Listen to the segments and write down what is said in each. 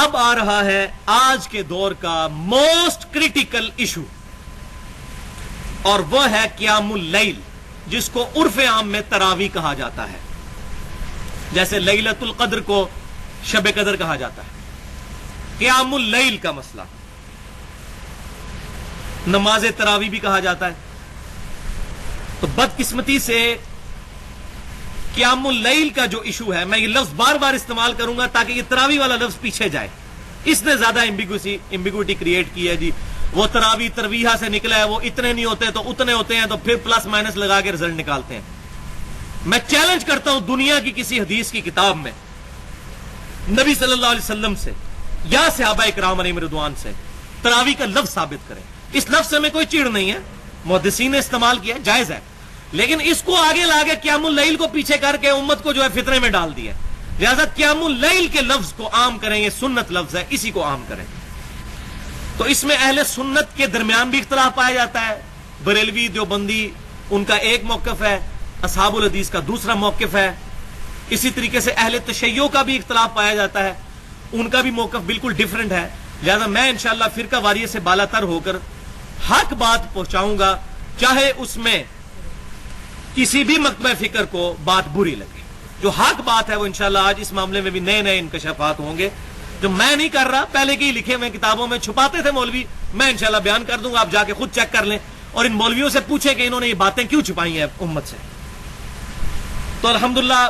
اب آ رہا ہے آج کے دور کا موسٹ کریٹیکل ایشو، اور وہ ہے قیام اللیل، جس کو عرف عام میں تراویح کہا جاتا ہے، جیسے لیلۃ القدر کو شب قدر کہا جاتا ہے۔ قیام اللیل کا مسئلہ نماز تراویح بھی کہا جاتا ہے۔ تو بدقسمتی سے قیام اللیل کا جو ایشو ہے، میں یہ لفظ بار بار استعمال کروں گا تاکہ یہ تراویح والا لفظ پیچھے جائے، اس نے زیادہ ایمبیگوٹی کریٹ کی ہے جی، وہ تراویح ترویحہ سے نکلا ہے، وہ اتنے نہیں ہوتے تو اتنے ہوتے ہیں، تو پھر پلس مائنس لگا کے رزلٹ نکالتے ہیں۔ میں چیلنج کرتا ہوں دنیا کی کسی حدیث کی کتاب میں نبی صلی اللہ علیہ وسلم سے یا صحابہ اکرام علیہم رضوان سے تراویح کا لفظ ثابت کریں۔ اس لفظ سے میں کوئی چیڑ نہیں ہے، محدثین نے استعمال کیا، جائز ہے، لیکن اس کو آگے لاگے قیام اللیل کو پیچھے کر کے امت کو جو ہے فتنے میں ڈال دیا۔ لہذا قیام اللیل کے لفظ کو عام کریں، یہ سنت لفظ ہے، اسی کو عام کریں۔ تو اس میں اہل سنت کے درمیان بھی اختلاف پایا جاتا ہے، بریلوی دیوبندی ان کا ایک موقف ہے، اصحاب الحدیث کا دوسرا موقف ہے، اسی طریقے سے اہل تشیع کا بھی اختلاف پایا جاتا ہے، ان کا بھی موقف بالکل ڈیفرنٹ ہے۔ لہذا میں انشاءاللہ فرقہ واریت سے بالا تر ہو کر حق بات پہنچاؤں گا، چاہے اس میں کسی بھی مکتبہ فکر کو بات بری لگے۔ جو حق بات ہے وہ انشاءاللہ آج اس معاملے میں بھی نئے نئے انکشافات ہوں گے، جو میں نہیں کر رہا، پہلے کے ہی لکھے ہوئے کتابوں میں چھپاتے تھے مولوی، میں انشاءاللہ بیان کر دوں گا، آپ جا کے خود چیک کر لیں اور ان مولویوں سے پوچھیں کہ انہوں نے یہ باتیں کیوں چھپائی ہیں امت سے۔ تو الحمدللہ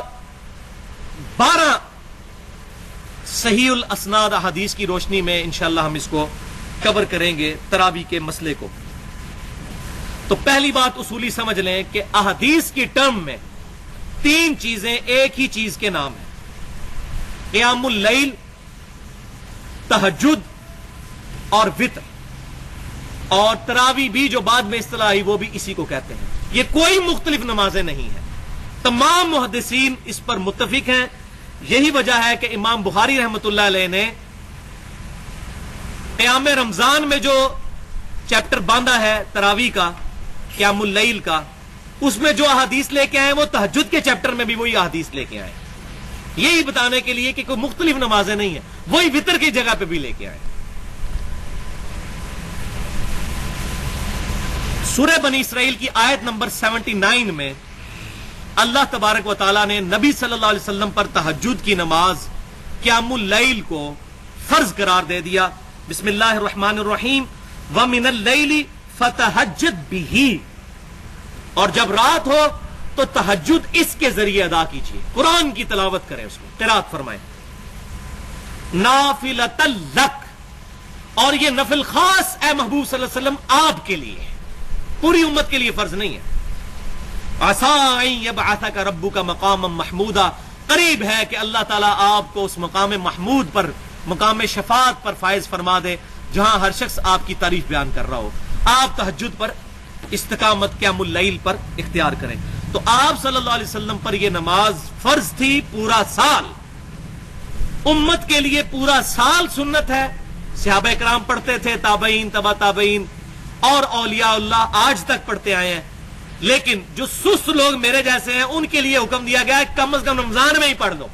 12 صحیح الاسناد احادیث کی روشنی میں انشاءاللہ ہم اس کو کور کریں گے تراویح کے مسئلے کو۔ تو پہلی بات اصولی سمجھ لیں کہ احادیث کی ٹرم میں 3 چیزیں ایک ہی چیز کے نام ہیں: قیام اللیل، تہجد اور وتر، اور تراویح بھی جو بعد میں اصطلاح آئی وہ بھی اسی کو کہتے ہیں۔ یہ کوئی مختلف نمازیں نہیں ہیں، تمام محدثین اس پر متفق ہیں۔ یہی وجہ ہے کہ امام بخاری رحمۃ اللہ علیہ نے قیام رمضان میں جو چیپٹر باندھا ہے تراویح کا، قیام اللیل کا، اس میں جو احادیث لے کے آئے وہ تہجد کے چیپٹر میں بھی وہی احادیث لے کے آئے، یہی بتانے کے لیے کہ کوئی مختلف نمازیں نہیں ہیں، وہی وتر کی جگہ پہ بھی لے کے آئے۔ سورہ بنی اسرائیل کی آیت نمبر 79 میں اللہ تبارک و تعالیٰ نے نبی صلی اللہ علیہ وسلم پر تہجد کی نماز قیام اللیل کو فرض قرار دے دیا۔ بسم اللہ الرحمن الرحیم، وَمِنَ اللَّيْلِ فَتَہَجَّدْ بِهِ، اور جب رات ہو تو تہجد اس کے ذریعے ادا کیجیے، قرآن کی تلاوت کریں، اس کو قرات فرمائیں۔ نافلۃ لک، اور یہ نفل خاص اے محبوب صلی اللہ علیہ وسلم آپ کے لیے ہے، پوری امت کے لیے فرض نہیں ہے۔ عَسَىٰ أَن يَبْعَثَكَ رَبُّكَ مَقَامًا مَحْمُودًا، قریب ہے کہ اللہ تعالیٰ آپ کو اس مقام محمود پر، مقام شفاعت پر فائز فرما دے جہاں ہر شخص آپ کی تعریف بیان کر رہا ہو۔ آپ تہجد پر استقامت قیام اللیل پر اختیار کریں۔ تو آپ صلی اللہ علیہ وسلم پر یہ نماز فرض تھی پورا سال، امت کے لیے پورا سال سنت ہے۔ صحابہ اکرام پڑھتے تھے، تابعین، تبع تابعین اور اولیاء اللہ آج تک پڑھتے آئے ہیں، لیکن جو سست لوگ میرے جیسے ہیں ان کے لیے حکم دیا گیا ہے کم از کم رمضان میں ہی پڑھ لو۔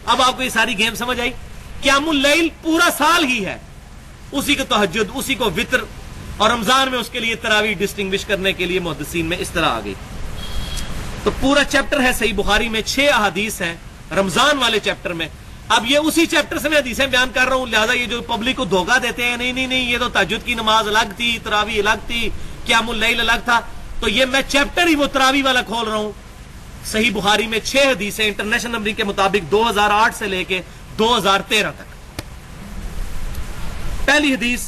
اب آپ کو یہ ساری گیم سمجھ آئی؟ قیام اللیل پورا سال ہی ہے، اسی کو تہجد، اسی کو وتر، اور رمضان میں اس کے لیے تراویح ڈسٹنگوش کرنے کے لیے محدثین میں اس طرح آ گئی۔ تو پورا چیپٹر ہے صحیح بخاری میں، 6 احادیث ہیں رمضان والے چیپٹر میں۔ اب یہ اسی چیپٹر سے میں حدیثیں بیان کر رہا ہوں، لہذا یہ جو پبلک کو دھوکہ دیتے ہیں نہیں نہیں نہیں یہ تو تہجد کی نماز الگ تھی، تراویح الگ تھی، قیام اللیل الگ تھا، تو یہ میں چیپٹر ہی وہ تراویح والا کھول رہا ہوں۔ صحیح بخاری میں 6 حدیثیں انٹرنیشنل نمبر کے مطابق 2008 سے لے کے 2013 تک۔ پہلی حدیث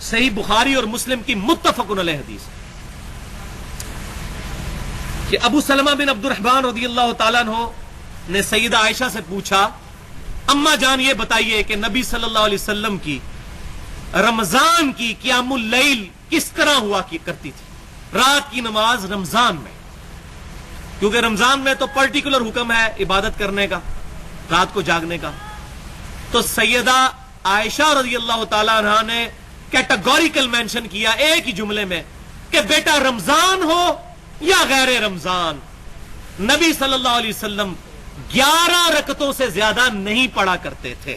صحیح بخاری اور مسلم کی متفق علیہ حدیث کہ ابو سلمہ بن عبد الرحمن رضی اللہ تعالیٰ عنہ نے سیدہ عائشہ سے پوچھا، اما جان یہ بتائیے کہ نبی صلی اللہ علیہ وسلم کی رمضان کی قیام اللیل کس طرح ہوا کرتی تھی، رات کی نماز رمضان میں، کیونکہ رمضان میں تو پرٹیکولر حکم ہے عبادت کرنے کا، رات کو جاگنے کا۔ تو سیدہ عائشہ رضی اللہ تعالیٰ عنہ نے کیٹاگوریکل مینشن کیا ایک ہی جملے میں کہ بیٹا رمضان ہو یا غیر رمضان، نبی صلی اللہ علیہ وسلم 11 رکعتوں سے زیادہ نہیں پڑھا کرتے تھے۔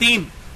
3,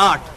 8।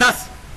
10,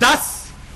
10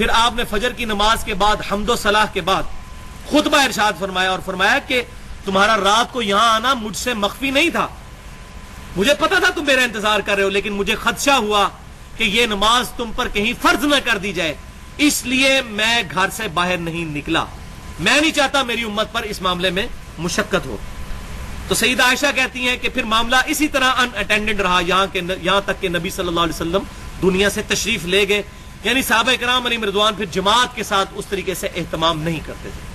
پھر آپ نے فجر کی نماز کے بعد حمد و صلاح کے بعد خطبہ ارشاد فرمایا اور فرمایا کہ تمہارا رات کو یہاں آنا مجھ سے مخفی نہیں تھا، مجھے پتا تھا تم میرا انتظار کر رہے ہو، لیکن مجھے خدشہ ہوا کہ یہ نماز تم پر کہیں فرض نہ کر دی جائے، اس لیے میں گھر سے باہر نہیں نکلا، میں نہیں چاہتا میری امت پر اس معاملے میں مشقت ہو۔ تو سیدہ عائشہ کہتی ہیں کہ پھر معاملہ اسی طرح ان اٹینڈنڈ رہا یہاں تک کہ نبی صلی اللہ علیہ وسلم دنیا سے تشریف لے گئے، یعنی صحابہ کرام علیہم رضوان پھر جماعت کے ساتھ اس طریقے سے اہتمام نہیں کرتے تھے۔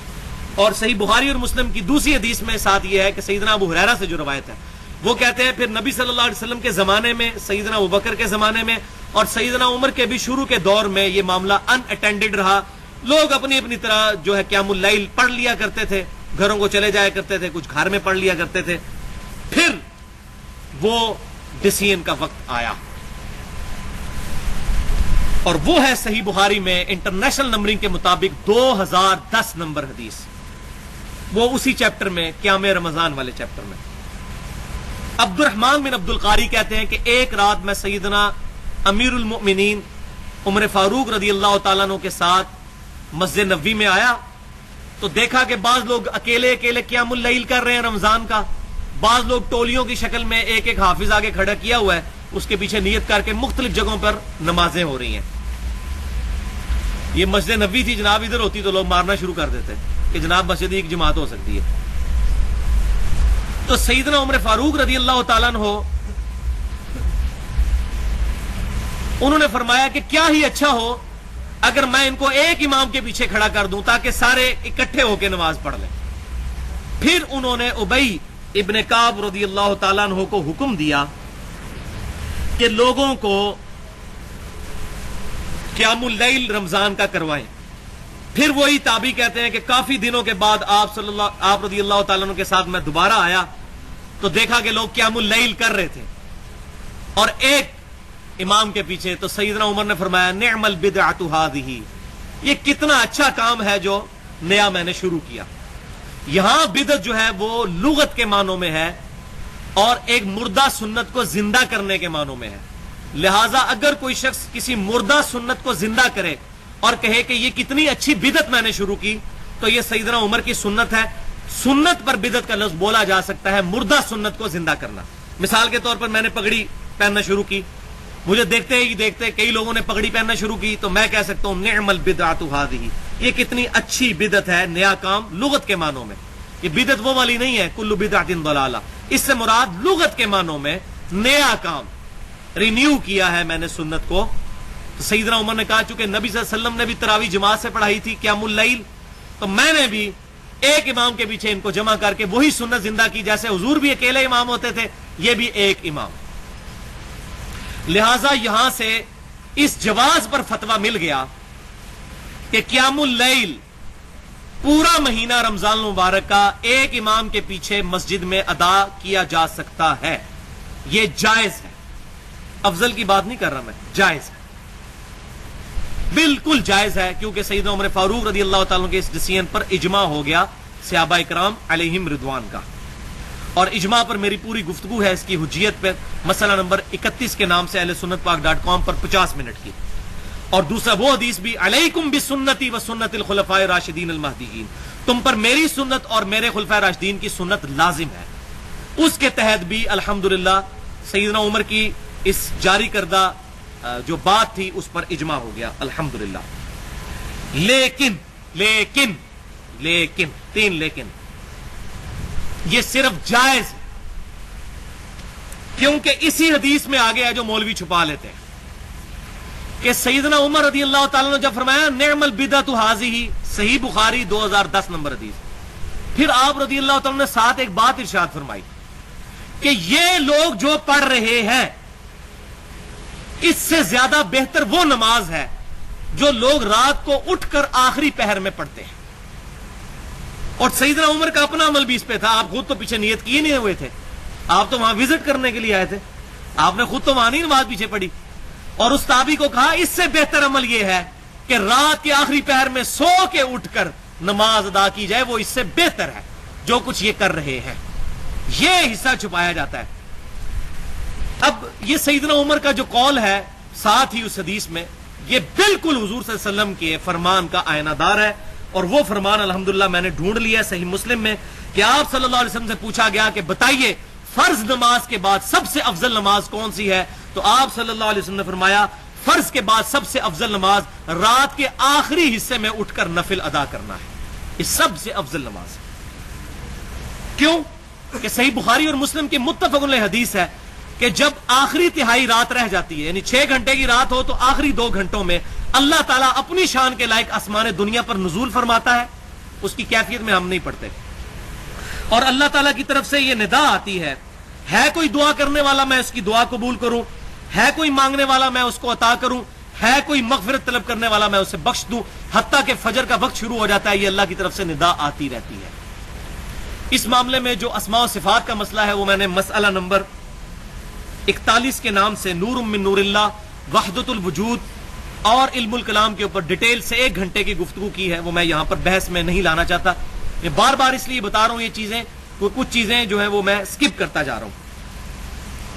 اور صحیح بخاری اور مسلم کی دوسری حدیث میں ساتھ یہ ہے کہ سیدنا ابو ہریرہ سے جو روایت ہے وہ کہتے ہیں پھر نبی صلی اللہ علیہ وسلم کے زمانے میں، سیدنا ابوبکر کے زمانے میں اور سیدنا عمر کے بھی شروع کے دور میں یہ معاملہ ان اٹینڈڈ رہا، لوگ اپنی اپنی طرح جو ہے قیام اللیل پڑھ لیا کرتے تھے، گھروں کو چلے جایا کرتے تھے، کچھ گھر میں پڑھ لیا کرتے تھے۔ پھر وہ ڈسیزن کا وقت آیا اور وہ ہے صحیح بخاری میں انٹرنیشنل نمبرنگ کے مطابق 2010 نمبر حدیث، وہ اسی چیپٹر میں قیام رمضان والے چیپٹر میں۔ عبد الرحمن بن عبد القاری کہتے ہیں کہ ایک رات میں سیدنا امیر المؤمنین عمر فاروق رضی اللہ تعالیٰ عنہ کے ساتھ مسجد نبوی میں آیا تو دیکھا کہ بعض لوگ اکیلے اکیلے قیام اللیل کر رہے ہیں رمضان کا، بعض لوگ ٹولیوں کی شکل میں ایک ایک حافظ آگے کھڑا کیا ہوا ہے، اس کے پیچھے نیت کر کے مختلف جگہوں پر نمازیں ہو رہی ہیں۔ یہ مسجد نبوی تھی جناب، ادھر ہوتی تو لوگ مارنا شروع کر دیتے کہ جناب مسجد ایک جماعت ہو سکتی ہے۔ تو سیدنا عمر فاروق رضی اللہ تعالیٰ عنہ انہوں نے فرمایا کہ کیا ہی اچھا ہو اگر میں ان کو ایک امام کے پیچھے کھڑا کر دوں تاکہ سارے اکٹھے ہو کے نماز پڑھ لیں۔ پھر انہوں نے ابی ابن کعب رضی اللہ تعالیٰ عنہ کو حکم دیا کہ لوگوں کو قیام اللیل رمضان کا کروائیں۔ پھر وہی تابعی کہتے ہیں کہ کافی دنوں کے بعد آپ رضی اللہ تعالیٰ عنہ کے ساتھ میں دوبارہ آیا تو دیکھا کہ لوگ قیام اللیل کر رہے تھے اور ایک امام کے پیچھے، تو سیدنا عمر نے فرمایا نعم البدعۃ ھذہ، یہ کتنا اچھا کام ہے جو نیا میں نے شروع کیا۔ یہاں بدعت جو ہے وہ لغت کے معنوں میں ہے اور ایک مردہ سنت کو زندہ کرنے کے معنوں میں ہے، لہٰذا اگر کوئی شخص کسی مردہ سنت کو زندہ کرے اور کہے کہ یہ کتنی اچھی بدعت میں نے شروع کی تو یہ سیدنا عمر کی سنت ہے۔ سنت پر بدعت کا لفظ بولا جا سکتا ہے، مردہ سنت کو زندہ کرنا۔ مثال کے طور پر میں نے پگڑی پہننا شروع کی، مجھے دیکھتے ہی دیکھتے کئی لوگوں نے پگڑی پہننا شروع کی تو میں کہہ سکتا ہوں نعم البدعۃ ھذہ، یہ کتنی اچھی بدعت ہے، نیا کام لغت کے معنوں میں۔ یہ بدعت وہ والی نہیں ہے کل بدعۃ ضلالہ، اس سے مراد لغت کے معنوں میں نیا کام، رینیو کیا ہے میں نے سنت کو۔ تو سیدنا عمر نے کہا چونکہ نبی صلی اللہ علیہ وسلم نے بھی تراویح جماعت سے پڑھائی تھی قیام اللیل، تو میں نے بھی ایک امام کے پیچھے ان کو جمع کر کے وہی سنت زندہ کی، جیسے حضور بھی اکیلے امام ہوتے تھے، یہ بھی ایک امام۔ لہذا یہاں سے اس جواز پر فتویٰ مل گیا کہ قیام اللیل پورا مہینہ رمضان المبارک کا ایک امام کے پیچھے مسجد میں ادا کیا جا سکتا ہے، یہ جائز ہے، افضل کی بات نہیں کر رہا میں، جائز ہے، بالکل جائز ہے، کیونکہ سیدنا عمر فاروق رضی اللہ تعالیٰ کے اس ڈیسیژن پر اجماع ہو گیا صحابہ کرام علیہم رضوان کا، اور اجماع پر میری پوری گفتگو ہے اس کی حجیت پہ، مسئلہ نمبر 31 کے نام سے اہل سنت پاک .com پر 50 منٹ کی۔ اور دوسرا وہ حدیث بھی علیکم بسنتی و سنت الخلفاء الراشدین المہدیین، تم پر میری سنت اور میرے خلفاء راشدین کی سنت لازم ہے۔ اس کے تحت بھی الحمدللہ سیدنا عمر کی اس جاری کردہ جو بات تھی اس پر اجماع ہو گیا الحمدللہ۔ لیکن تین لیکن، یہ صرف جائز ہے کیونکہ اسی حدیث میں آگے ہے جو مولوی چھپا لیتے ہیں کہ سیدنا عمر رضی اللہ تعالیٰ نے جب فرمایا نعم البدعۃ ھذہ، صحیح بخاری 2010 نمبر حدیث، پھر آپ رضی اللہ تعالیٰ نے ساتھ ایک بات ارشاد فرمائی کہ یہ لوگ جو پڑھ رہے ہیں اس سے زیادہ بہتر وہ نماز ہے جو لوگ رات کو اٹھ کر آخری پہر میں پڑھتے ہیں۔ اور سیدنا عمر کا اپنا عمل بھی اس پہ تھا، آپ خود تو پیچھے نیت کیے نہیں ہوئے تھے، آپ تو وہاں وزٹ کرنے کے لیے آئے تھے، آپ نے خود تو وہاں نہیں نماز پیچھے پڑھی، اور اس تابعی کو کہا اس سے بہتر عمل یہ ہے کہ رات کے آخری پہر میں سو کے اٹھ کر نماز ادا کی جائے، وہ اس سے بہتر ہے جو کچھ یہ کر رہے ہیں۔ یہ حصہ چھپایا جاتا ہے۔ اب یہ سیدنا عمر کا جو قول ہے ساتھ ہی اس حدیث میں یہ بالکل حضور صلی اللہ علیہ وسلم کے فرمان کا آئینہ دار ہے. اور وہ فرمان الحمدللہ میں نے ڈھونڈ لیا ہے صحیح مسلم میں کہ آپ صلی اللہ علیہ وسلم سے پوچھا گیا کہ بتائیے فرض نماز کے بعد سب سے افضل نماز کون سی ہے؟ تو آپ صلی اللہ علیہ وسلم نے فرمایا فرض کے بعد سب سے افضل نماز رات کے آخری حصے میں اٹھ کر نفل ادا کرنا ہے. یہ سب سے افضل نماز ہے. کیوں؟ کہ صحیح بخاری اور مسلم کی متفق علیہ حدیث ہے کہ جب آخری تہائی رات رہ جاتی ہے، یعنی 6 گھنٹے کی رات ہو تو آخری 2 گھنٹوں میں اللہ تعالیٰ اپنی شان کے لائق آسمان دنیا پر نزول فرماتا ہے. اس کی کیفیت میں ہم نہیں پڑھتے. اور اللہ تعالیٰ کی طرف سے یہ ندا آتی ہے کوئی دعا کرنے والا میں اس کی دعا قبول کروں، ہے کوئی مانگنے والا میں اس کو عطا کروں، ہے کوئی مغفرت طلب کرنے والا میں اسے بخش دوں. حتیٰ کہ فجر کا وقت شروع ہو جاتا ہے، یہ اللہ کی طرف سے ندا آتی رہتی ہے. اس معاملے میں جو اسماء و صفات کا مسئلہ ہے وہ میں نے مسئلہ نمبر 41 کے نام سے نور من نور اللہ، وحدت الوجود اور علم الکلام کے اوپر ڈیٹیل سے 1 گھنٹے کی گفتگو کی ہے. وہ میں یہاں پر بحث میں نہیں لانا چاہتا. میں بار بار اس لیے بتا رہا ہوں یہ چیزیں، کچھ چیزیں جو ہیں وہ میں سکپ کرتا جا رہا ہوں.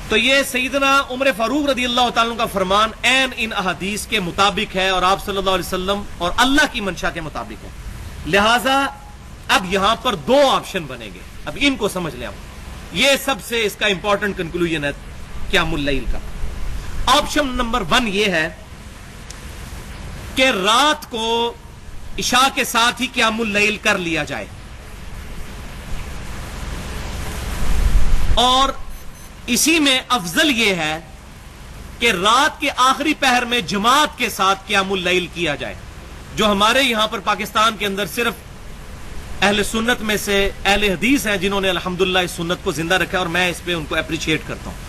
تو یہ سیدنا عمر فاروق رضی اللہ تعالیٰ کا فرمان عین ان احادیث کے مطابق ہے اور آپ صلی اللہ علیہ وسلم اور اللہ کی منشا کے مطابق ہے. لہٰذا اب یہاں پر 2 آپشن بنے گے. اب ان کو سمجھ لیں. یہ سب سے اس کا امپورٹنٹ کنکلوژن ہے قیام اللیل کا. آپشن نمبر 1 یہ ہے کہ رات کو عشاء کے ساتھ ہی قیام اللیل کر لیا جائے، اور اسی میں افضل یہ ہے کہ رات کے آخری پہر میں جماعت کے ساتھ قیام اللیل کیا جائے. جو ہمارے یہاں پر پاکستان کے اندر صرف اہل سنت میں سے اہل حدیث ہیں جنہوں نے الحمدللہ اس سنت کو زندہ رکھا ہے، اور میں اس پہ ان کو اپریشیٹ کرتا ہوں.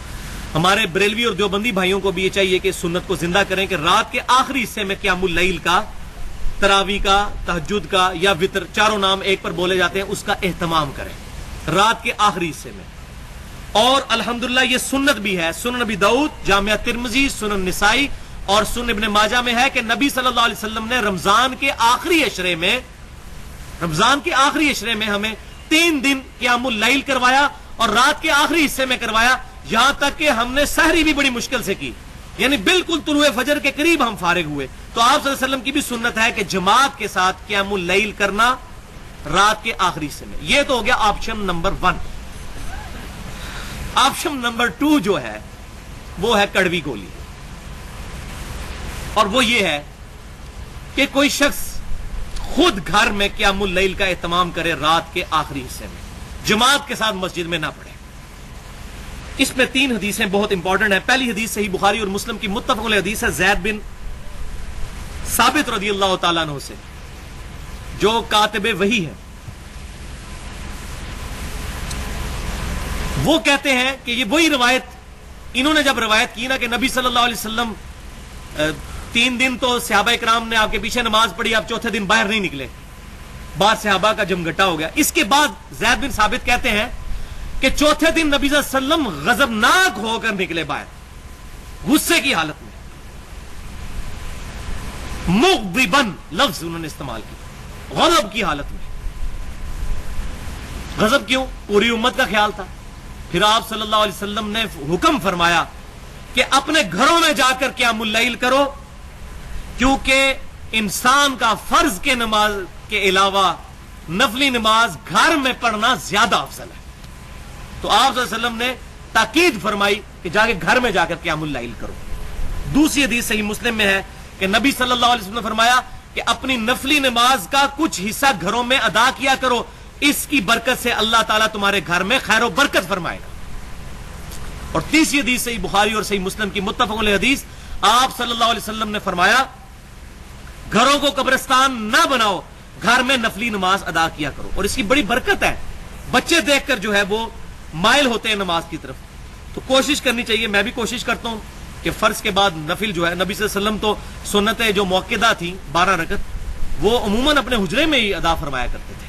ہمارے بریلوی اور دیوبندی بھائیوں کو بھی یہ چاہیے کہ اس سنت کو زندہ کریں کہ رات کے آخری حصے میں قیام اللیل کا، تراویح کا، تہجد کا یا وتر، چاروں نام ایک پر بولے جاتے ہیں، اس کا اہتمام کریں رات کے آخری حصے میں. اور الحمدللہ یہ سنت بھی ہے. سنن نبی داؤد، جامعہ ترمذی، سنن نسائی اور سنن ابن ماجہ میں ہے کہ نبی صلی اللہ علیہ وسلم نے رمضان کے آخری عشرے میں ہمیں 3 دن قیام اللیل کروایا اور رات کے آخری حصے میں کروایا، یہاں تک کہ ہم نے سحری بھی بڑی مشکل سے کی، یعنی بالکل طلوع فجر کے قریب ہم فارغ ہوئے. تو آپ صلی اللہ علیہ وسلم کی بھی سنت ہے کہ جماعت کے ساتھ قیام اللیل کرنا رات کے آخری حصے میں. یہ تو ہو گیا آپشن نمبر 1. آپشن نمبر 2 جو ہے وہ ہے کڑوی گولی، اور وہ یہ ہے کہ کوئی شخص خود گھر میں قیام اللیل کا اہتمام کرے رات کے آخری حصے میں، جماعت کے ساتھ مسجد میں نہ پڑھے. اس میں 3 حدیثیں بہت امپورٹنٹ ہیں. پہلی حدیث صحیح بخاری اور مسلم کی متفق علیہ حدیث ہے زید بن ثابت رضی اللہ تعالیٰ عنہ سے، جو کاتب وحی ہے. وہ کہتے ہیں کہ یہ وہی روایت انہوں نے جب روایت کی نا کہ نبی صلی اللہ علیہ وسلم 3 دن تو صحابہ اکرام نے آپ کے پیچھے نماز پڑھی، آپ چوتھے دن باہر نہیں نکلے، بعد صحابہ کا جمگٹا ہو گیا. اس کے بعد زید بن ثابت کہتے ہیں کہ چوتھے دن نبی صلی اللہ علیہ وسلم غضبناک ہو کر نکلے باہر، غصے کی حالت میں، مغضبن لفظ انہوں نے استعمال کیا، غضب کی حالت میں. غضب کیوں؟ پوری امت کا خیال تھا. پھر آپ صلی اللہ علیہ وسلم نے حکم فرمایا کہ اپنے گھروں میں جا کر قیام اللیل کرو، کیونکہ انسان کا فرض کے نماز کے علاوہ نفلی نماز گھر میں پڑھنا زیادہ افضل ہے. تو آپ صلی اللہ علیہ وسلم نے تاکید فرمائی کہ جا کے گھر میں جا کر قیام اللیل کرو. دوسری حدیث صحیح مسلم میں ہے کہ نبی صلی اللہ علیہ وسلم نے فرمایا کہ اپنی نفلی نماز کا کچھ حصہ گھروں میں ادا کیا کرو، اس کی برکت سے اللہ تعالیٰ تمہارے گھر میں خیر و برکت فرمائے گا. اور تیسری حدیث صحیح بخاری اور صحیح مسلم کی متفق علیہ حدیث، آپ صلی اللہ علیہ وسلم نے فرمایا گھروں کو قبرستان نہ بناؤ، گھر میں نفلی نماز ادا کیا کرو. اور اس کی بڑی برکت ہے. بچے دیکھ کر جو ہے وہ مائل ہوتے ہیں نماز کی طرف. تو کوشش کرنی چاہیے، میں بھی کوشش کرتا ہوں کہ فرض کے بعد نفل جو ہے، نبی صلی اللہ علیہ وسلم تو سنتیں جو موقعہ تھیں 12 رکعت وہ عموماً اپنے حجرے میں ہی ادا فرمایا کرتے تھے.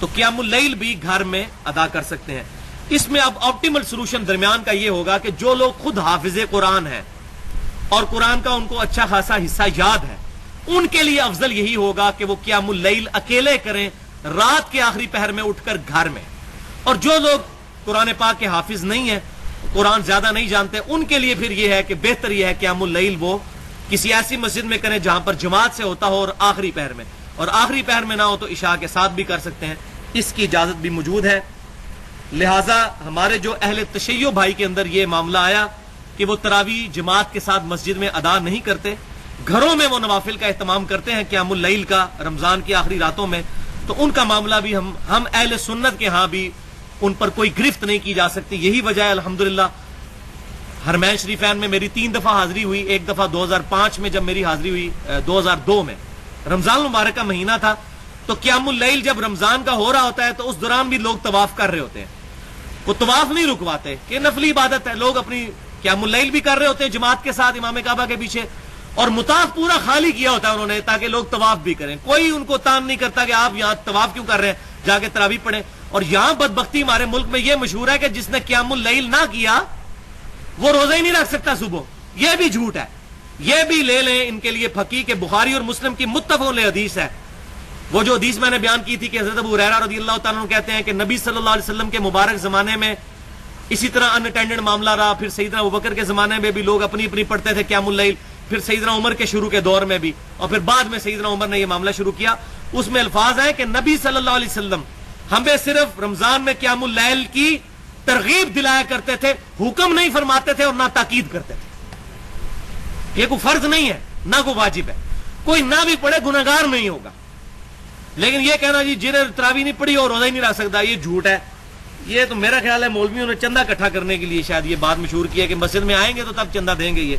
تو قیام اللیل بھی گھر میں ادا کر سکتے ہیں. اس میں اب آپٹیمل سولوشن درمیان کا یہ ہوگا کہ جو لوگ خود حافظ قرآن ہیں اور قرآن کا ان کو اچھا خاصا حصہ یاد ہے، ان کے لیے افضل یہی ہوگا کہ وہ قیام اللیل اکیلے کریں رات کے آخری پہر میں اٹھ کر گھر میں. اور جو لوگ قرآن پاک کے حافظ نہیں ہیں، قرآن زیادہ نہیں جانتے، ان کے لیے پھر یہ ہے کہ بہتر یہ ہے قیام اللیل وہ کسی ایسی مسجد میں کریں جہاں پر جماعت سے ہوتا ہو اور آخری پہر میں، اور آخری پہر میں نہ ہو تو عشاء کے ساتھ بھی کر سکتے ہیں، اس کی اجازت بھی موجود ہے۔ لہٰذا ہمارے جو اہل تشیع بھائی کے اندر یہ معاملہ آیا کہ وہ تراویح جماعت کے ساتھ مسجد میں ادا نہیں کرتے، گھروں میں وہ نوافل کا اہتمام کرتے ہیں قیام اللیل کا رمضان کی آخری راتوں میں، تو ان کا معاملہ بھی ہم اہل سنت کے ہاں بھی ان پر کوئی گرفت نہیں کی جا سکتی۔ یہی وجہ ہے الحمدللہ حرمین شریفین میں میری 3 دفعہ حاضری ہوئی، ایک دفعہ 2005 میں جب میری حاضری ہوئی، 2002 میں رمضان المبارک کا مہینہ تھا، تو قیام اللیل جب رمضان کا ہو رہا ہوتا ہے تو اس دوران بھی لوگ طواف کر رہے ہوتے ہیں، وہ طواف نہیں رکواتے کہ نفلی عبادت ہے، لوگ اپنی قیام اللیل بھی کر رہے ہوتے ہیں جماعت کے ساتھ امام کعبہ کے پیچھے، اور مطاف پورا خالی کیا ہوتا ہے انہوں نے تاکہ لوگ طواف بھی کریں، کوئی ان کو تان نہیں کرتا کہ آپ یہاں طواف کیوں کر رہے ہیں، جا کے تراویح پڑھیں۔ اور یہاں بدبختی ہمارے ملک میں یہ مشہور ہے کہ جس نے قیام اللیل نہ کیا وہ روزہ ہی نہیں رکھ سکتا صبح، یہ بھی جھوٹ ہے، یہ بھی لے لیں ان کے لیے پھکی کہ بخاری اور مسلم کی متفق علیہ حدیث ہے۔ وہ جو حدیث میں نے بیان کی تھی کہ حضرت ابو ہریرہ رضی اللہ تعالیٰ عنہ کہتے ہیں کہ نبی صلی اللہ علیہ وسلم کے مبارک زمانے میں اسی طرح ان اٹینڈنڈ معاملہ رہا، پھر سیدنا ابوبکر کے زمانے میں بھی لوگ اپنی اپنی پڑھتے تھے قیام اللیل، پھر سیدنا عمر کے شروع کے دور میں بھی، اور پھر بعد میں سیدنا عمر نے یہ معاملہ شروع کیا۔ اس میں الفاظ ہیں کہ نبی صلی اللہ علیہ وسلم ہمیں صرف رمضان میں قیام اللیل کی ترغیب دلایا کرتے تھے، حکم نہیں فرماتے تھے اور نہ تاکید کرتے تھے۔ یہ کوئی فرض نہیں ہے نہ کوئی واجب ہے، کوئی نہ بھی پڑھے گناہگار نہیں ہوگا، لیکن یہ کہنا جی جنہیں تراویح نہیں پڑھی اور روزہ ہی نہیں رکھ سکتا، یہ جھوٹ ہے۔ یہ تو میرا خیال ہے مولویوں نے چندہ اکٹھا کرنے کے لیے شاید یہ بات مشہور کی ہے کہ مسجد میں آئیں گے تو تب چندہ دیں گے یہ۔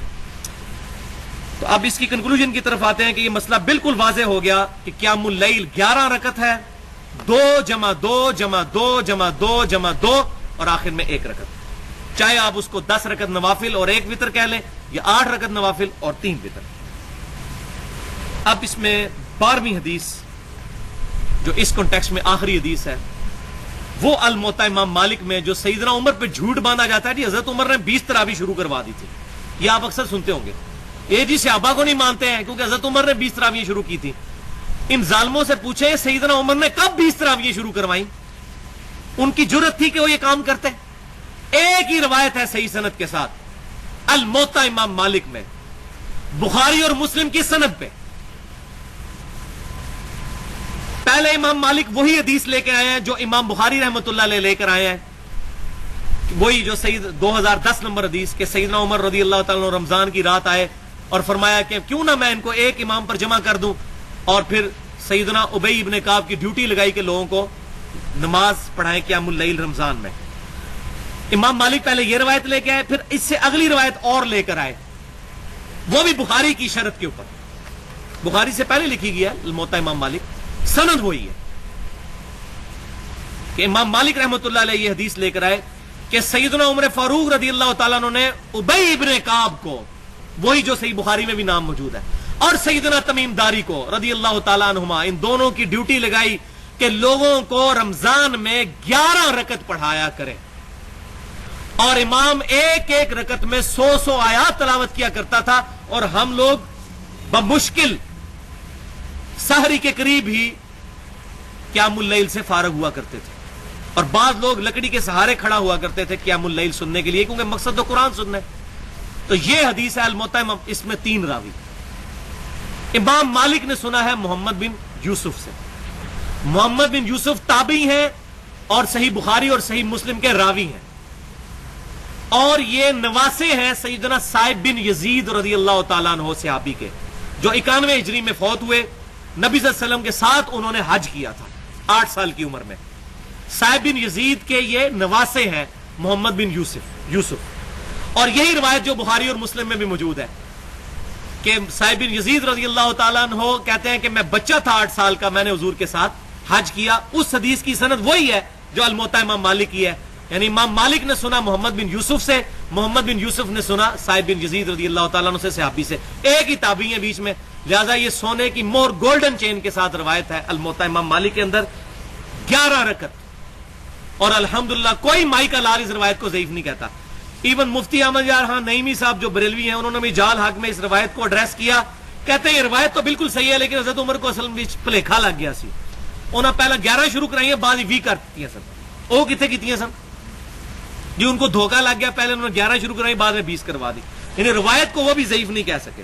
تو اب اس کی کنکلوژن کی طرف آتے ہیں کہ یہ مسئلہ بالکل واضح ہو گیا کہ قیام اللیل 11 رکعت ہے، 2 جمع 2 جمع 2 جمع 2 جمع 2 اور آخر میں 1 رکعت، چاہے آپ اس کو 10 رکعت نوافل اور 1 وتر کہہ لیں یا 8 رکعت نوافل اور 3 وتر۔ اب اس میں 12ویں حدیث جو اس کانٹیکسٹ میں آخری حدیث ہے وہ الموطا امام مالک میں جو سیدنا عمر پہ جھوٹ باندھا جاتا ہے کہ حضرت عمر نے 20 تراویح شروع کروا دی تھی، یہ آپ اکثر سنتے ہوں گے، یہ جی صحابہ کو نہیں مانتے ہیں کیونکہ حضرت عمر نے 20 تراویح شروع کی تھی۔ ان ظالموں سے پوچھے سیدنا عمر نے کب 20 تراویح شروع کروائیں، ان کی جرت تھی کہ وہ یہ کام کرتے؟ ایک ہی روایت ہے صحیح سند کے ساتھ الموطا امام مالک میں، بخاری اور مسلم کی سند پہ۔ پہلے امام مالک وہی حدیث لے کے آئے ہیں جو امام بخاری رحمۃ اللہ علیہ لے کر آئے ہیں، وہی جو 2010 نمبر حدیث کہ سیدنا عمر رضی اللہ تعالیٰ عنہ رمضان کی رات آئے اور فرمایا کہ کیوں نہ میں ان کو ایک امام پر جمع کر دوں، اور پھر سیدنا ابی ابن کعب کی ڈیوٹی لگائی کہ لوگوں کو نماز پڑھائیں قیام اللیل رمضان میں۔ امام مالک پہلے یہ روایت لے کے آئے، پھر اس سے اگلی روایت اور لے کر آئے، وہ بھی بخاری کی شرط کے اوپر، بخاری سے پہلے لکھی گئی ہے الموطا امام مالک، سند وہی ہے کہ امام مالک رحمۃ اللہ علیہ یہ حدیث لے کر آئے کہ سیدنا عمر فاروق رضی اللہ تعالیٰ عنہ نے ابی ابن کعب کو، وہی جو صحیح بخاری میں بھی نام موجود ہے، اور سیدنا تمیم داری کو رضی اللہ تعالیٰ عنہما، ان دونوں کی ڈیوٹی لگائی کہ لوگوں کو رمضان میں 11 رکعت پڑھایا کریں، اور امام ایک ایک رکعت میں 100 آیات تلاوت کیا کرتا تھا، اور ہم لوگ بمشکل سحری کے قریب ہی قیام اللیل سے فارغ ہوا کرتے تھے، اور بعض لوگ لکڑی کے سہارے کھڑا ہوا کرتے تھے قیام اللیل سننے کے لیے، کیونکہ مقصد تو قرآن سننا ہے۔ تو یہ حدیث ہے الموطا، اس میں 3 راوی۔ امام مالک نے سنا ہے محمد بن یوسف سے، محمد بن یوسف تابعی ہیں اور صحیح بخاری اور صحیح مسلم کے راوی ہیں، اور یہ نواسے ہیں سیدنا صائب بن یزید رضی اللہ تعالیٰ عنہ صحابی کے، جو 91 ہجری میں فوت ہوئے، نبی صلی اللہ علیہ وسلم کے ساتھ انہوں نے حج کیا تھا 8 سال کی عمر میں۔ صائب بن یزید کے یہ نواسے ہیں محمد بن یوسف، اور یہی روایت جو بخاری اور مسلم میں بھی موجود ہے کہ صائب بن یزید رضی اللہ تعالیٰ عنہ کہتے ہیں کہ میں بچہ تھا 8 سال کا، میں نے حضور کے ساتھ حج کیا۔ اس حدیث کی سند وہی ہے جو الموطا امام مالک کی ہے، یعنی امام مالک نے سنا محمد بن یوسف سے، محمد بن یوسف نے سنا صائب بن یزید رضی اللہ تعالیٰ عنہ سے صحابی سے، ایک ہی تابعی ہے بیچ میں، لہذا یہ سونے کی مور گولڈن چین کے ساتھ روایت ہے الموطا امام مالک کے اندر 11 رکعت، اور الحمدللہ کوئی مائی کا لال اس روایت کو ضعیف نہیں کہتا۔ ایون مفتی احمد یار خان نعیمی صاحب جو بریلوی ہیں، انہوں نے بھی جال حق میں اس روایت کو ایڈریس کیا، کہتے ہیں یہ روایت تو بالکل صحیح ہے لیکن حضرت عمر کو اصل میں بھلیکھا لگ گیا سی، انہوں نے پہلا 11 شروع کرائی ہیں، بعد 20 کر دیتی ہیں سن، وہ کتنے کیتی ہیں سن جی، ان کو دھوکہ لگ گیا، پہلے انہوں نے 11 شروع کرائی بعد میں 20 کروا دی، یعنی روایت کو وہ بھی ضعیف نہیں کہہ سکے۔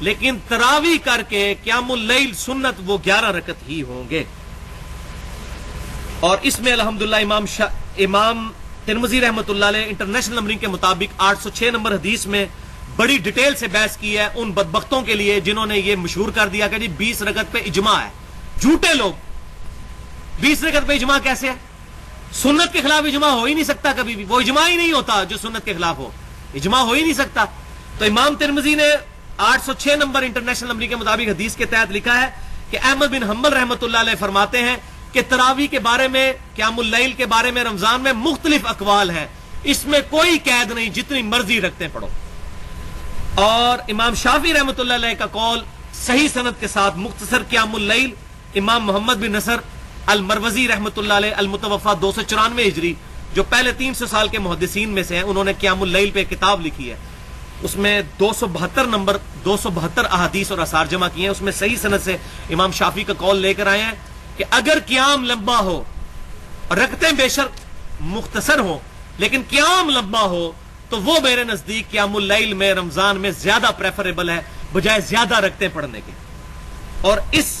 لیکن تراوی کر کے قیام اللیل سنت وہ 11 رکعت ہی ہوں گے. اور اس میں الحمدللہ امام ترمذی رحمۃ اللہ علیہ انٹرنیشنل نمبرنگ کے مطابق 806 نمبر حدیث میں بڑی ڈیٹیل سے بحث کی ہے ان بدبختوں کے لیے جنہوں نے یہ مشہور کر دیا کہ جی 20 رکعت پہ اجماع ہے. جھوٹے لوگ. 20 رکعت پہ اجماع کیسے ہے؟ سنت کے خلاف اجماع ہو ہی نہیں سکتا کبھی بھی. وہ اجماع ہی نہیں ہوتا جو سنت کے خلاف ہو. اجماع ہو ہی نہیں سکتا. تو امام ترمذی نے 806 نمبر انٹرنیشنل نمبر کے مطابق حدیث کے تحت لکھا ہے کہ احمد بن حنبل رحمۃ اللہ علیہ فرماتے ہیں کہ تراویح کے بارے میں قیام اللیل کے بارے میں رمضان میں مختلف اقوال ہیں. اس میں کوئی قید نہیں, جتنی مرضی رکھتے پڑھو. اور امام شافعی رحمۃ اللہ علیہ کا قول صحیح سند کے ساتھ مختصر قیام اللیل امام محمد بن نصر المروزی رحمۃ اللہ علیہ المتوفا 294 ہجری جو پہلے 300 سال کے محدثین میں سے ہیں, انہوں نے قیام اللیل پہ کتاب لکھی ہے. اس میں 272 احادیث اور آثار جمع کیے ہیں. اس میں صحیح سند سے امام شافعی کا قول لے کر آئے ہیں کہ اگر قیام لمبا ہو اور رکعتیں بے شک مختصر ہوں لیکن قیام لمبا ہو تو وہ میرے نزدیک قیام اللیل میں رمضان میں زیادہ پریفریبل ہے بجائے زیادہ رکعتیں پڑھنے کے. اور اس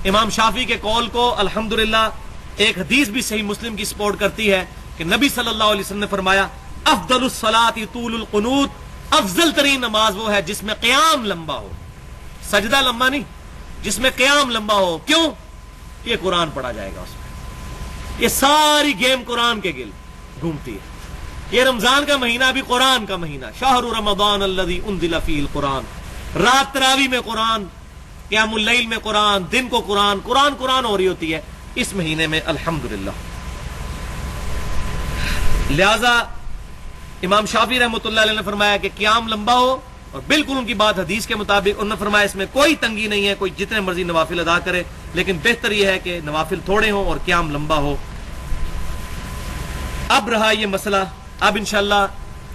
امام شافعی کے قول کو الحمدللہ ایک حدیث بھی صحیح مسلم کی سپورٹ کرتی ہے کہ نبی صلی اللہ علیہ وسلم نے فرمایا افضل الصلاۃ طول القنوت, افضل ترین نماز وہ ہے جس میں قیام لمبا ہو, سجدہ لمبا نہیں, جس میں قیام لمبا ہو. کیوں؟ یہ قرآن پڑھا جائے گا اس میں. یہ ساری گیم قرآن کے گرد گھومتی ہے. یہ رمضان کا مہینہ بھی قرآن کا مہینہ, شہر رمضان الذی انزل فیہ القرآن. رات تراویح میں قرآن, قیام اللیل میں قرآن, دن کو قرآن قرآن ہو رہی ہوتی ہے اس مہینے میں الحمدللہ. لہذا امام شافعی رحمۃ اللہ علیہ نے فرمایا کہ قیام لمبا ہو, اور بالکل ان کی بات حدیث کے مطابق. انہوں نے فرمایا اس میں کوئی تنگی نہیں ہے, کوئی جتنے مرضی نوافل ادا کرے, لیکن بہتر یہ ہے کہ نوافل تھوڑے ہوں اور قیام لمبا ہو. اب رہا یہ مسئلہ, اب انشاءاللہ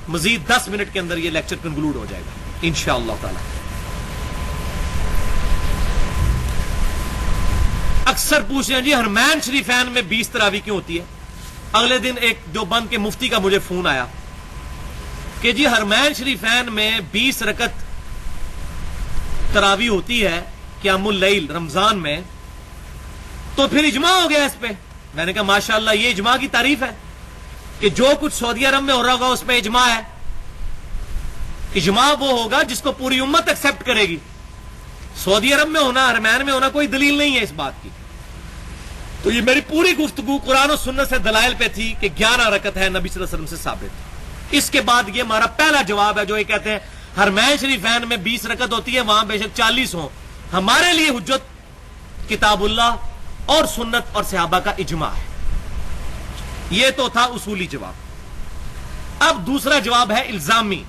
مزید 10 منٹ کے اندر یہ لیکچر کنکلوڈ ہو جائے گا انشاءاللہ تعالی. اکثر پوچھتے ہیں جی حرمین شریفین میں 20 تراویح کیوں ہوتی ہے؟ اگلے دن ایک دیوبند کے مفتی کا مجھے فون آیا کہ جی حرمین شریفین میں 20 رکعت تراویح ہوتی ہے قیام اللیل رمضان میں, تو پھر اجماع ہو گیا اس پہ. میں نے کہا ماشاءاللہ یہ اجماع کی تعریف ہے کہ جو کچھ سعودی عرب میں ہو رہا ہوگا اس پہ اجماع ہے. اجماع وہ ہوگا جس کو پوری امت ایکسپٹ کرے گی. سعودی عرب میں ہونا, حرمین میں ہونا کوئی دلیل نہیں ہے اس بات کی. تو یہ میری پوری گفتگو قرآن و سنت سے دلائل پہ تھی کہ 11 رکعت ہے نبی صلی اللہ علیہ وسلم سے ثابت. اس کے بعد یہ ہمارا پہلا جواب ہے جو یہ کہتے ہیں حرمین شریفین میں 20 رکعت ہوتی ہے, وہاں بے شک 40 ہوں. ہمارے لیے حجت کتاب اللہ اور سنت اور صحابہ کا اجماع ہے. یہ تو تھا اصولی جواب. اب دوسرا جواب ہے الزامی,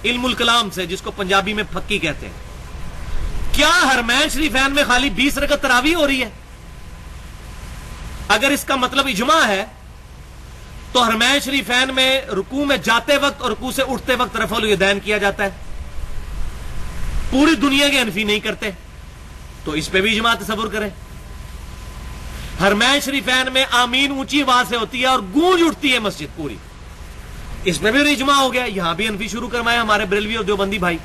علم الکلام سے, جس کو پنجابی میں پھکی کہتے ہیں. کیا حرمین شریفین میں خالی 20 رکعت تراویح ہو رہی ہے؟ اگر اس کا مطلب اجماع ہے تو حرمین شریفین میں رکوع میں جاتے وقت اور رکوع سے اٹھتے وقت رفع الیدین کیا جاتا ہے. پوری دنیا کے حنفی نہیں کرتے, تو اس پہ بھی اجماع تصور کریں. حرمین شریفین میں آمین اونچی آواز سے ہوتی ہے اور گونج اٹھتی ہے مسجد پوری, اس میں بھی اجماع ہو گیا. یہاں بھی حنفی شروع کروایا ہمارے بریلوی اور دیوبندی بھائی.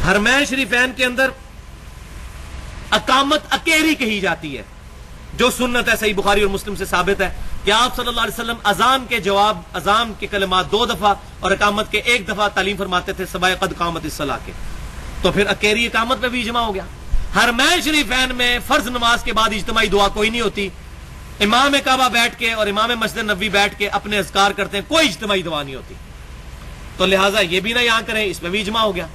حرمین شریفین کے اندر اقامت اکیری کہی جاتی ہے جو سنت ہے, صحیح بخاری اور مسلم سے ثابت ہے کہ آپ صلی اللہ علیہ وسلم اذان کے جواب, اذان کے کلمات 2 دفعہ اور اقامت کے 1 دفعہ تعلیم فرماتے تھے سبائے قد قامت الصلاۃ کے. تو پھر اکیری اقامت پہ بھی اجماع ہو گیا. حرمین شریفین میں فرض نماز کے بعد اجتماعی دعا کوئی نہیں ہوتی. امام کعبہ بیٹھ کے اور امام مسجد نبوی بیٹھ کے اپنے اذکار کرتے ہیں, کوئی اجتماعی دعا نہیں ہوتی. تو لہٰذا یہ بھی نہ یہاں کریں, اس میں بھی اجماع ہو گیا.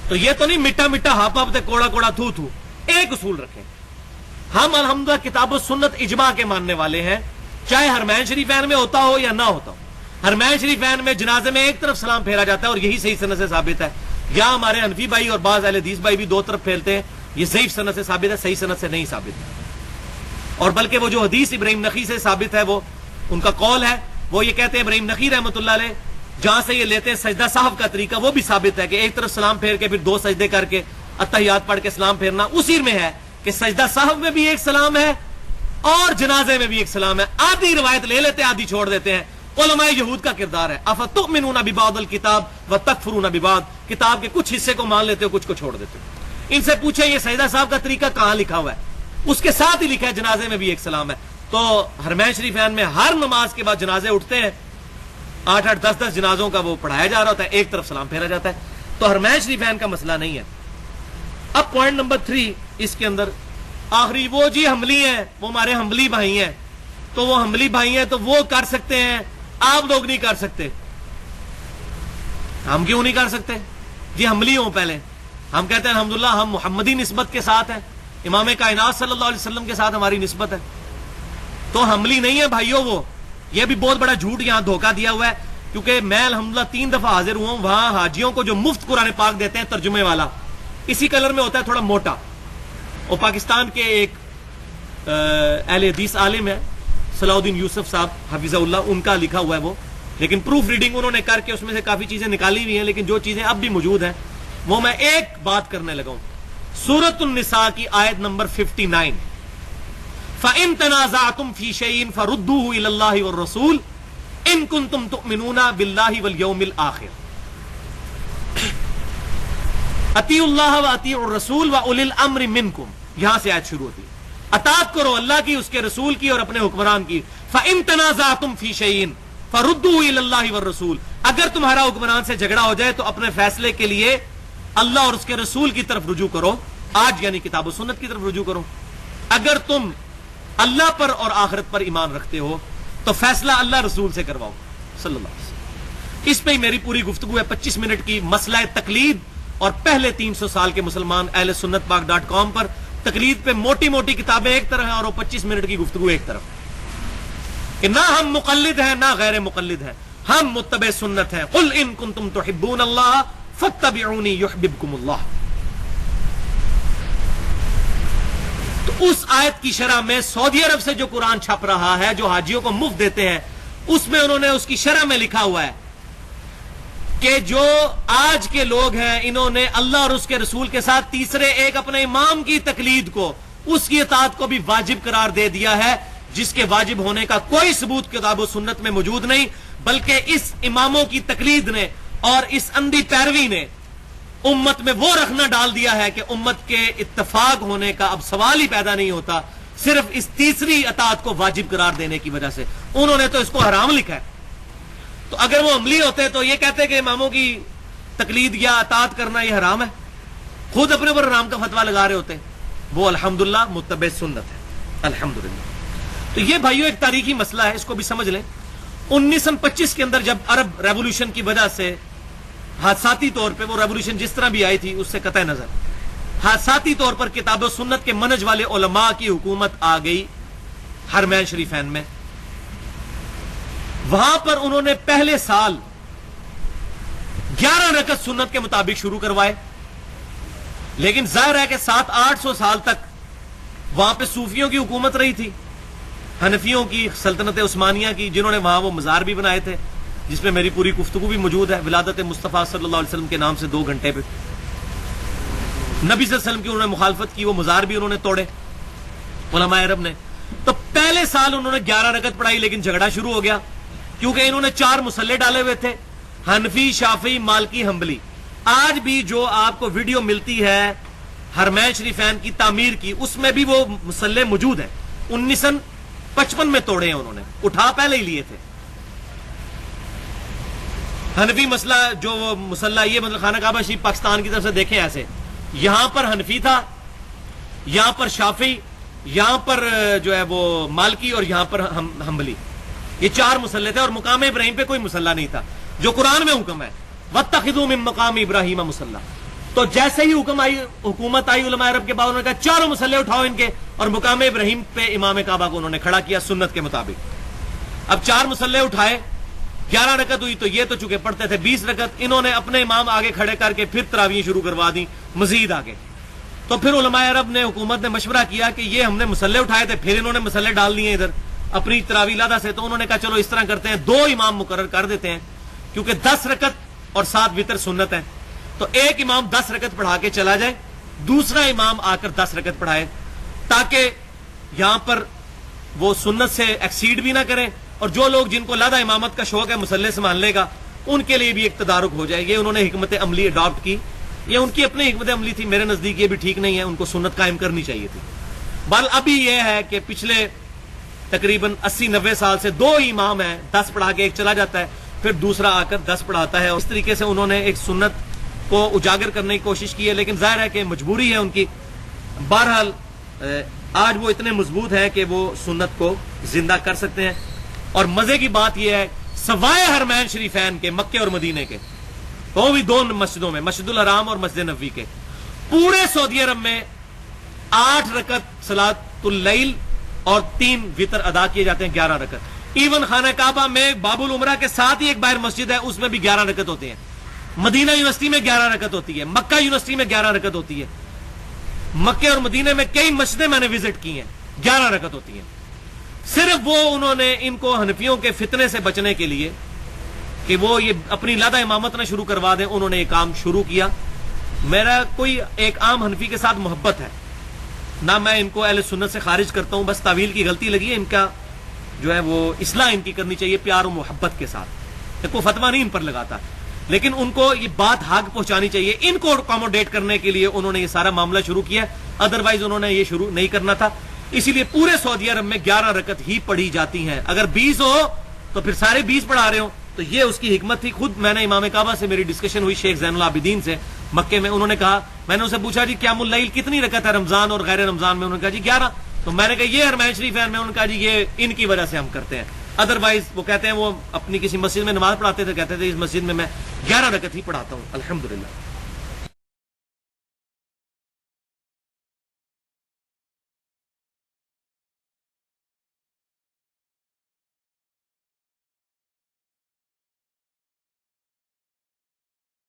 تو یہ تو نہیں میٹھا میٹھا ہاپ ہاپ تے کوڑا کوڑا تھو تھو. ایک اصول رکھیں, ہم الحمدللہ کتاب و سنت اجماع کے ماننے والے ہیں, چاہے حرمین شریفین میں ہوتا ہو یا نہ ہوتا ہو. حرمین شریفین میں جنازے میں ایک طرف سلام پھیرا جاتا ہے اور یہی صحیح سند سے ثابت ہے. یا ہمارے حنفی بھائی اور بعض اہل حدیث بھائی بھی 2 طرف پھیلتے ہیں, یہ ضعیف سند سے ثابت ہے, صحیح سند سے نہیں ثابت ہے. اور بلکہ وہ جو حدیث ابراہیم نخعی سے ثابت ہے, وہ ان کا قول ہے, وہ یہ کہتے ہیں ابراہیم نخعی رحمۃ اللہ علیہ جہاں سے یہ لیتے ہیں سجدہ صاحب کا طریقہ, وہ بھی ثابت ہے کہ ایک طرف سلام پھیر کے پھر 2 سجدے کر کے اتحیات پڑھ کے سلام پھیرنا. اسی میں ہے کہ سجدہ صاحب میں بھی ایک سلام ہے اور جنازے میں بھی ایک سلام ہے. آدھی روایت لے لیتے آدھی چھوڑ دیتے ہیں. علماء یہود کا کردار ہے افتؤمنون ببعض الکتاب وتکفرون ببعض, کتاب کے کچھ حصے کو مان لیتے ہو, کچھ کو چھوڑ دیتے ہو. ان سے پوچھیں یہ سیدہ صاحب کا طریقہ کہاں لکھا ہوا ہے؟ اس کے ساتھ ہی لکھا ہے جنازے میں بھی ایک سلام ہے. تو حرمین شریفین میں ہر نماز کے بعد جنازے اٹھتے ہیں, 8-8 10-10 جنازوں کا وہ پڑھایا جا رہا ہوتا ہے, ایک طرف سلام پھیرا جاتا ہے. تو حرمین شریفین کا مسئلہ نہیں ہے. اب پوائنٹ نمبر 3 اس کے اندر آخری, وہ جی حملی ہیں, وہ ہمارے حملی بھائی ہیں, تو وہ حملی بھائی ہیں تو وہ کر سکتے ہیں, آپ لوگ نہیں کر سکتے. ہم کیوں نہیں کر سکتے جی؟ حملی ہوں پہلے. ہم کہتے ہیں الحمدللہ ہم محمدی نسبت کے ساتھ ہیں, امام کائنات صلی اللہ علیہ وسلم کے ساتھ ہماری نسبت ہے. تو حملی نہیں ہے بھائیوں وہ. یہ بھی بہت بڑا جھوٹ یہاں دھوکہ دیا ہوا ہے, کیونکہ میں الحمدللہ 3 دفعہ حاضر ہوا ہوں. وہاں حاجیوں کو جو مفت قرآن پاک دیتے ہیں ترجمے والا, اسی کلر میں ہوتا ہے, تھوڑا موٹا. اور پاکستان کے ایک اہل حدیث عالم ہے صلاح الدین یوسف صاحب حفظہ اللہ, ان کا لکھا ہوا ہے وہ, لیکن پروف ریڈنگ انہوں نے کر کے اس میں سے کافی چیزیں نکالی ہوئی ہیں, لیکن جو چیزیں اب بھی موجود ہیں وہ میں ایک بات کرنے لگا ہوں. سورۃ النساء کی آیت نمبر 59, فَإِن تَنَازَعْتُمْ فِي شَيْءٍ فَرُدُّوهُ إِلَى اللَّهِ وَالرَّسُولِ إِن كُنتُمْ تُؤْمِنُونَ بِاللَّهِ وَالْيَوْمِ الْآخِرِ اطیعوا اللہ واطیعوا الرسول وَأُولِي الْأَمْرِ مِنْكُمْ. یہاں سے آیت شروع ہوتی ہے. اطاعت کرو اللہ کی, اس کے رسول کی اور اپنے حکمران کی. فَإِن تَنَازَعْتُمْ فِي شَيْءٍ فَرُدُّوهُ إِلَى اللَّهِ وَالرَّسُولِ. اگر تمہارا حکمران سے جھگڑا ہو جائے تو اپنے فیصلے کے لیے اللہ اور اس کے رسول کی طرف رجوع کرو. آج یعنی کتاب و سنت کی طرف رجوع کرو. اگر تم اللہ پر اور آخرت پر ایمان رکھتے ہو تو فیصلہ اللہ رسول سے کرواؤ صلی اللہ علیہ وسلم. اس پہ ہی میری پوری گفتگو ہے 25 منٹ کی. مسئلہ تقلید اور پہلے 300 سال کے مسلمان اہل سنت پاک .com پر تقلید پہ موٹی موٹی کتابیں ایک طرح ہیں اور وہ 25 منٹ کی گفتگو ایک طرف, کہ نہ ہم مقلد ہیں نہ غیر مقلد ہیں, ہم متبع سنت ہیں. قل ان کنتم تحبون اللہ فاتبعونی یحببکم اللہ. تو اس آیت کی شرح میں سعودی عرب سے جو قرآن چھپ رہا ہے, جو حاجیوں کو مفت دیتے ہیں, اس میں انہوں نے اس کی شرح میں لکھا ہوا ہے کہ جو آج کے لوگ ہیں انہوں نے اللہ اور اس کے رسول کے ساتھ تیسرے ایک اپنے امام کی تقلید کو, اس کی اطاعت کو بھی واجب قرار دے دیا ہے, جس کے واجب ہونے کا کوئی ثبوت کتاب و سنت میں موجود نہیں, بلکہ اس اماموں کی تقلید نے اور اس اندھی پیروی نے امت میں وہ رکھنا ڈال دیا ہے کہ امت کے اتفاق ہونے کا اب سوال ہی پیدا نہیں ہوتا, صرف اس تیسری اطاعت کو واجب قرار دینے کی وجہ سے. انہوں نے تو اس کو حرام لکھا ہے. تو اگر وہ عملی ہوتے تو یہ کہتے کہ اماموں کی تقلید یا اطاعت کرنا یہ حرام ہے, خود اپنے اوپر حرام کا فتویٰ لگا رہے ہوتے. وہ الحمدللہ متبع سنت ہے الحمدللہ. تو یہ بھائیو ایک تاریخی مسئلہ ہے, اس کو بھی سمجھ لیں. 1925 کے اندر جب عرب ریولوشن کی وجہ سے حادثاتی طور پہ, وہ ریولوشن جس طرح بھی آئی تھی اس سے قطع نظر, حادثاتی طور پر کتاب و سنت کے منہج والے علماء کی حکومت آ گئی حرمین شریفین میں. وہاں پر انہوں نے پہلے سال 11 رکعت سنت کے مطابق شروع کروائے, لیکن ظاہر ہے کہ 700-800 سال تک وہاں پہ صوفیوں کی حکومت رہی تھی, حنفیوں کی, سلطنت عثمانیہ کی, جنہوں نے وہاں وہ مزار بھی بنائے تھے, جس میں میری پوری گفتگو بھی موجود ہے. ولادت مصطفیٰ صلی اللہ علیہ وسلم کے نام سے 2 گھنٹے پہ نبی صلی اللہ علیہ وسلم کی انہوں نے مخالفت کی, وہ مزار بھی انہوں نے توڑے علماء عرب نے. تو پہلے سال انہوں نے 11 رکعت پڑھائی, لیکن جھگڑا شروع ہو گیا کیونکہ انہوں نے 4 مصلے ڈالے ہوئے تھے, حنفی, شافعی, مالکی, حنبلی. آج بھی جو آپ کو ویڈیو ملتی ہے حرمین شریفین کی تعمیر کی, اس میں بھی وہ مصلے موجود ہیں. 1955 میں توڑے ہیں انہوں نے, اٹھا پہلے ہی لیے تھے. حنفی مسئلہ جو مصلہ, یہ مطلب خانہ کعبہ شریف پاکستان کی طرف سے دیکھیں ایسے, یہاں پر حنفی تھا, یہاں پر شافعی, یہاں پر جو ہے وہ مالکی, اور یہاں پر حنبلی. یہ 4 مصلے تھے, اور مقام ابراہیم پہ کوئی مصلہ نہیں تھا جو قرآن میں حکم ہے, وَاتَّخِذُوا مِن مَّقَامِ إِبْرَاهِيمَ مُصَلًّى. تو جیسے ہی حکم آئی, حکومت آئی علماء عرب کے بعد, انہوں نے کہا 4 مصلے اٹھاؤ ان کے, اور مقام ابراہیم پہ امام کعبہ کو انہوں نے کھڑا کیا سنت کے مطابق. اب 4 مصلے اٹھائے, 11 رکعت ہوئی, تو یہ تو چونکہ پڑھتے تھے 20 رکعت, انہوں نے اپنے امام آگے کھڑے کر کے پھر تراویح شروع کروا دی مزید آگے. تو پھر علماء عرب نے, حکومت نے مشورہ کیا کہ یہ ہم نے مصلے اٹھائے تھے, پھر انہوں نے مصلے ڈال دیے ادھر اپنی تراویح لادہ سے. تو انہوں نے کہا چلو اس طرح کرتے ہیں, 2 امام مقرر کر دیتے ہیں, کیونکہ 10 رکعت اور 7 وتر سنت ہے. تو ایک امام 10 رکعت پڑھا کے چلا جائے, دوسرا امام آ کر 10 رکعت پڑھائے, تاکہ یہاں پر وہ سنت سے ایکسیڈ بھی نہ کریں, اور جو لوگ جن کو لادہ امامت کا شوق ہے مصلے سنبھالنے کا, ان کے لیے بھی ایک تدارک ہو جائے. یہ انہوں نے حکمت عملی اڈاپٹ کی, یہ ان کی اپنی حکمت عملی تھی, میرے نزدیک یہ بھی ٹھیک نہیں ہے, ان کو سنت قائم کرنی چاہیے تھی. بل ابھی یہ ہے کہ پچھلے تقریباً 80-90 سال سے 2 امام ہیں, 10 پڑھا کے ایک چلا جاتا ہے, پھر دوسرا آ کر 10 پڑھاتا ہے. اور اس طریقے سے انہوں نے ایک سنت کو اجاگر کرنے کی کوشش کی ہے, لیکن ظاہر ہے کہ مجبوری ہے ان کی. بہرحال آج وہ اتنے مضبوط ہیں کہ وہ سنت کو زندہ کر سکتے ہیں. اور مزے کی بات یہ ہے, سوائے حرمین شریفین کے, مکے اور مدینے کے, وہ بھی 2 مسجدوں میں, مسجد الحرام اور مسجد نبوی کے, پورے سعودی عرب میں 8 رکعت صلاۃ اللیل اور 3 وتر ادا کیے جاتے ہیں, 11 رکعت. ایون خانہ کعبہ میں باب العمرہ کے ساتھ ہی ایک باہر مسجد ہے, اس میں بھی 11 رکعت ہوتے ہیں. مدینہ یونیورسٹی میں 11 رکعت ہوتی ہے, مکہ یونیورسٹی میں 11 رکعت ہوتی ہے. مکے اور مدینے میں کئی مسجدیں میں نے وزٹ کی ہیں, 11 رکعت ہوتی ہیں. صرف وہ انہوں نے ان کو حنفیوں کے فتنے سے بچنے کے لیے کہ وہ یہ اپنی لادہ امامت نہ شروع کروا دیں, انہوں نے یہ کام شروع کیا. میرا کوئی ایک عام حنفی کے ساتھ محبت ہے نہ, میں ان کو اہل سنت سے خارج کرتا ہوں, بس تعویل کی غلطی لگی ہے, ان کا جو ہے وہ اصلاح ان کی کرنی چاہیے پیار و محبت کے ساتھ. کوئی فتویٰ نہیں ان پر لگاتا, لیکن ان کو یہ بات حق پہنچانی چاہیے. ان کو اکاموڈیٹ کرنے کے لیے انہوں نے یہ سارا معاملہ شروع کیا, ادروائز انہوں نے یہ شروع نہیں کرنا تھا. اسی لیے پورے سعودی عرب میں 11 رکعت ہی پڑھی جاتی ہیں. اگر 20 ہو تو پھر سارے 20 پڑھا رہے ہوں, تو یہ اس کی حکمت تھی. خود میں نے امام کعبہ سے میری ڈسکشن ہوئی, شیخ زین العابدین سے مکے میں, انہوں نے کہا, میں نے اسے پوچھا جی قیام اللیل کتنی رکعت ہے رمضان اور غیر رمضان میں؟ انہوں نے کہا جی 11. تو میں نے کہا یہ حرمین شریف ہے, میں انہوں نے کہا جی یہ ان کی وجہ سے ہم کرتے ہیں, ادروائز وہ کہتے ہیں وہ اپنی کسی مسجد میں نماز پڑھاتے تھے, کہتے تھے اس مسجد میں 11 رکعت ہی پڑھاتا ہوں الحمدللہ.